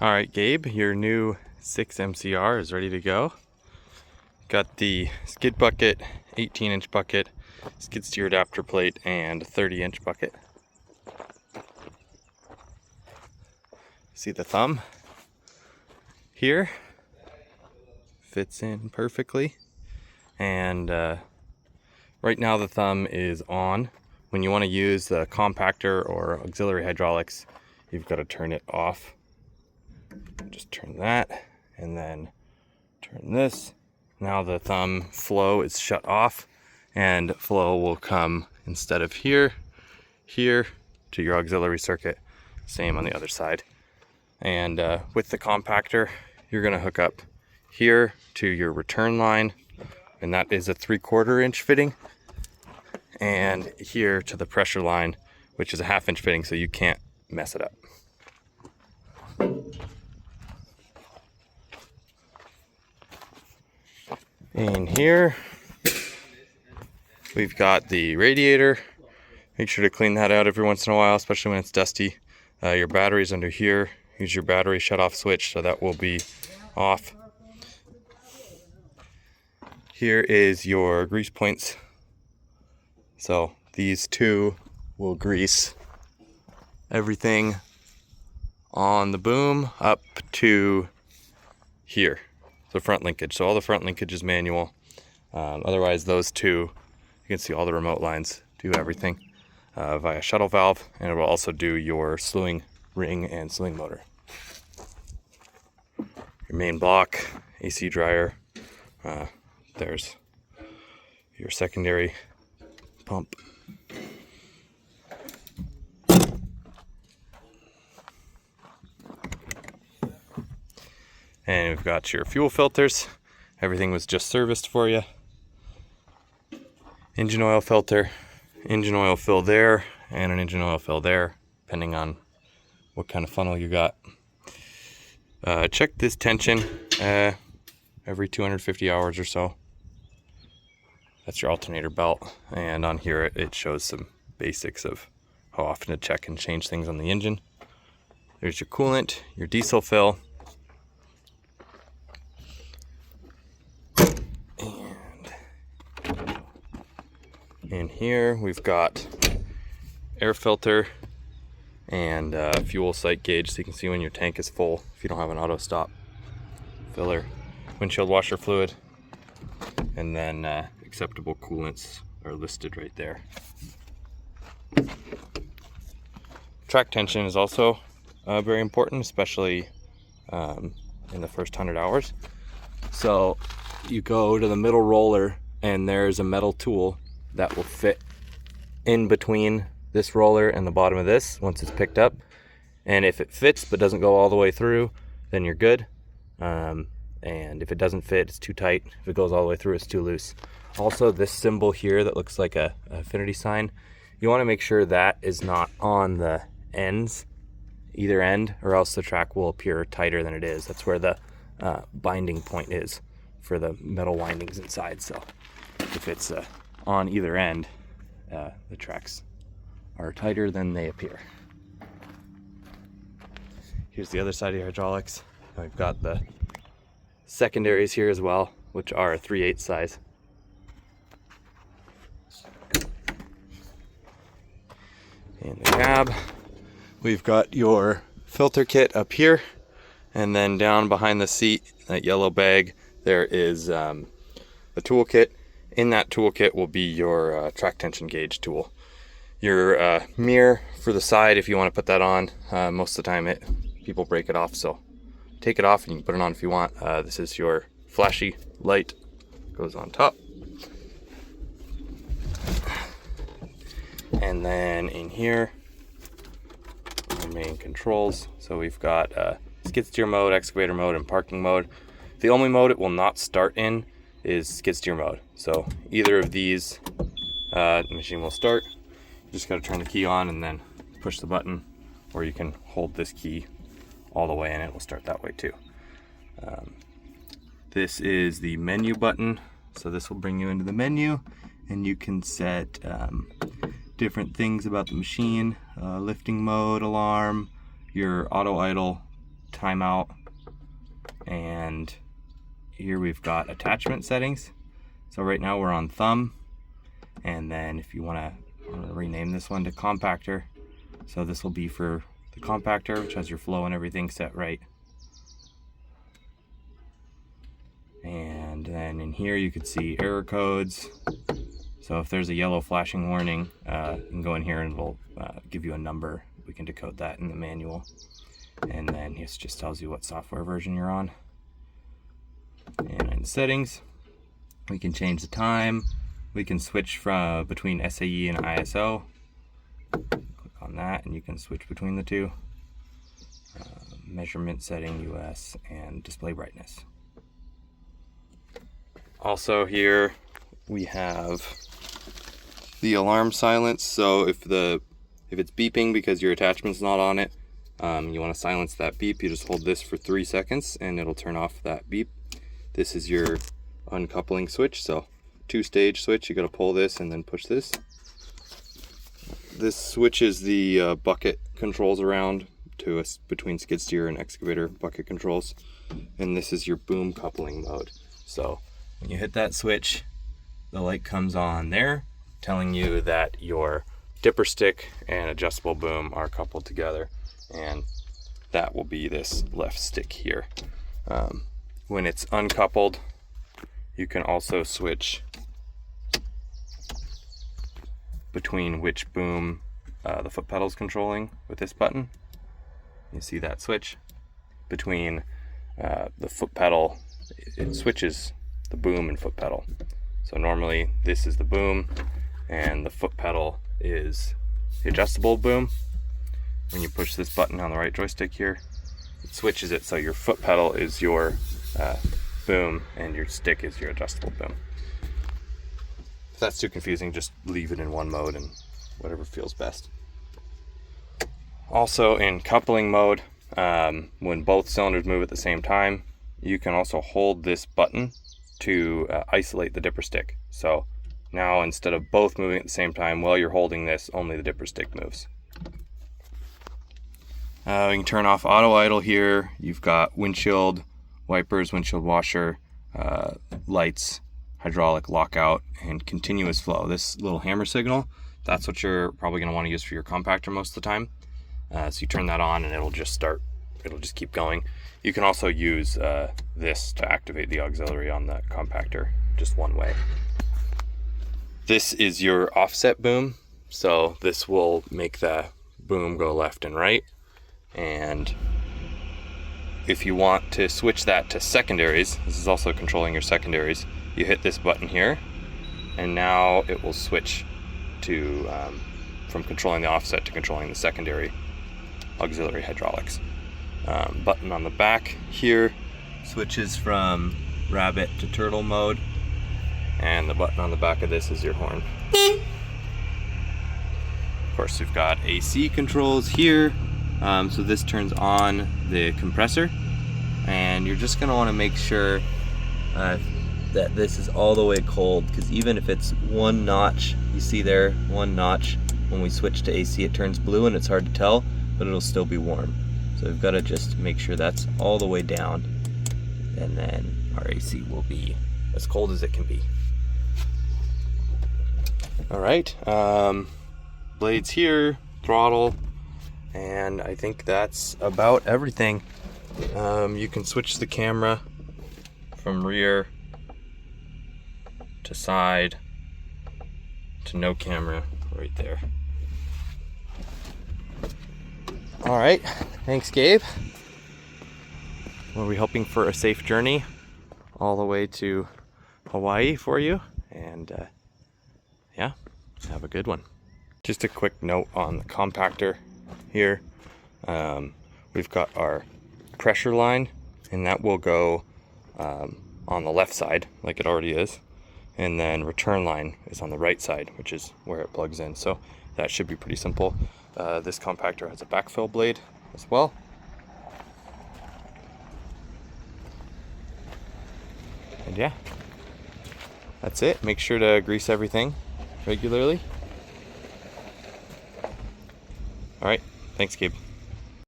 All right, Gabe, your new 6 MCR is ready to go. Got the skid bucket, 18-inch bucket, skid steer adapter plate, and 30-inch bucket. See the thumb here? Fits in perfectly. And right now the thumb is on. When you want to use the compactor or auxiliary hydraulics, you've got to turn it off. Just turn that and then turn this. Now the thumb flow is shut off, and flow will come instead of here to your auxiliary circuit. Same on the other side. And with the compactor, you're going to hook up here to your return line, and that is a 3/4 inch fitting, and here to the pressure line, which is a 1/2 inch fitting, so you can't mess it up. In here, we've got the radiator. Make sure to clean that out every once in a while, especially when it's dusty. Your battery's under here. Use your battery shut-off switch, so that will be off. Here is your grease points. So these two will grease everything on the boom up to here, the front linkage. So all the front linkage is manual. Otherwise, those two, you can see all the remote lines do everything via shuttle valve, and it will also do your slewing ring and slewing motor. Your main block, AC dryer. There's your secondary pump. And we've got your fuel filters. Everything was just serviced for you. Engine oil filter, engine oil fill there, and an engine oil fill there, depending on what kind of funnel you got. Check this tension every 250 hours or so. That's your alternator belt, and on here it shows some basics of how often to check and change things on the engine. There's your coolant, your diesel fill, and in here we've got air filter and fuel sight gauge, so you can see when your tank is full if you don't have an auto stop. Filler, windshield washer fluid, and then acceptable coolants are listed right there. Track tension is also very important, especially in the first 100 hours. So you go to the middle roller, and there's a metal tool that will fit in between this roller and the bottom of this once it's picked up. And if it fits but doesn't go all the way through, then you're good. And if it doesn't fit, it's too tight. If it goes all the way through, it's too loose. Also, this symbol here that looks like a affinity sign, you want to make sure that is not on the ends, either end, or else the track will appear tighter than it is. That's where the binding point is for the metal windings inside. So if it's on either end, the tracks are tighter than they appear. Here's the other side of your hydraulics. We've got the secondaries here as well, which are 3/8 size. In the cab, we've got your filter kit up here, and then down behind the seat, that yellow bag, there is the toolkit. In that toolkit will be your track tension gauge tool. Your mirror for the side, if you want to put that on. Most of the time people break it off, so take it off and you can put it on if you want. This is your flashy light, goes on top. And then in here, our main controls. So we've got skid steer mode, excavator mode, and parking mode. The only mode it will not start in is skid steer mode. So either of these, the machine will start. You just got to turn the key on and then push the button, or you can hold this key all the way and it will start that way too. This is the menu button, so this will bring you into the menu, and you can set different things about the machine, lifting mode, alarm, your auto idle timeout, and here we've got attachment settings. So right now we're on thumb, and then if you want to rename this one to compactor, so this will be for the compactor, which has your flow and everything set right. And then in here you could see error codes. So if there's a yellow flashing warning, you can go in here and it'll give you a number. We can decode that in the manual. And then this just tells you what software version you're on. And in settings, we can change the time. We can switch from between SAE and ISO. Click on that and you can switch between the two. Measurement setting, US, and display brightness. Also here we have the alarm silence. So if it's beeping because your attachment's not on it, you want to silence that beep, you just hold this for 3 seconds and it'll turn off that beep. This is your uncoupling switch, so 2-stage switch. You got to pull this and then push this. This switches the bucket controls around to between skid steer and excavator bucket controls, and this is your boom coupling mode. So when you hit that switch, the light comes on there telling you that your dipper stick and adjustable boom are coupled together, and that will be this left stick here. When it's uncoupled, you can also switch between which boom the foot pedal is controlling with this button. You see that switch between the foot pedal. It switches the boom and foot pedal. So normally this is the boom and the foot pedal is the adjustable boom. When you push this button on the right joystick here, it switches it so your foot pedal is your boom and your stick is your adjustable boom. If that's too confusing, just leave it in one mode and whatever feels best. Also in coupling mode, when both cylinders move at the same time, you can also hold this button to isolate the dipper stick. So now instead of both moving at the same time, while you're holding this, only the dipper stick moves. We can turn off auto idle here. You've got windshield wipers, windshield washer, lights, hydraulic lockout, and continuous flow. This little hammer signal, that's what you're probably going to want to use for your compactor most of the time. So you turn that on and it'll just keep going. You can also use this to activate the auxiliary on the compactor, just one way. This is your offset boom. So this will make the boom go left and right. And if you want to switch that to secondaries, this is also controlling your secondaries, you hit this button here, and now it will switch to from controlling the offset to controlling the secondary auxiliary hydraulics. Button on the back here switches from rabbit to turtle mode, and the button on the back of this is your horn. Of course, we've got AC controls here. So this turns on the compressor, and you're just going to want to make sure that this is all the way cold, because even if it's one notch, you see there, one notch, when we switch to AC it turns blue and it's hard to tell, but it'll still be warm. So we've got to just make sure that's all the way down, and then our AC will be as cold as it can be. Alright, blades here, throttle, and I think that's about everything. You can switch the camera from rear to side to no camera right there. Alright, thanks Gabe. We're hoping for a safe journey all the way to Hawaii for you, and yeah, have a good one. Just a quick note on the compactor here. We've got our pressure line, and that will go on the left side like it already is, and then return line is on the right side, which is where it plugs in. So that should be pretty simple. This compactor has a backfill blade as well. And yeah, that's it. Make sure to grease everything regularly. All right, thanks Gabe.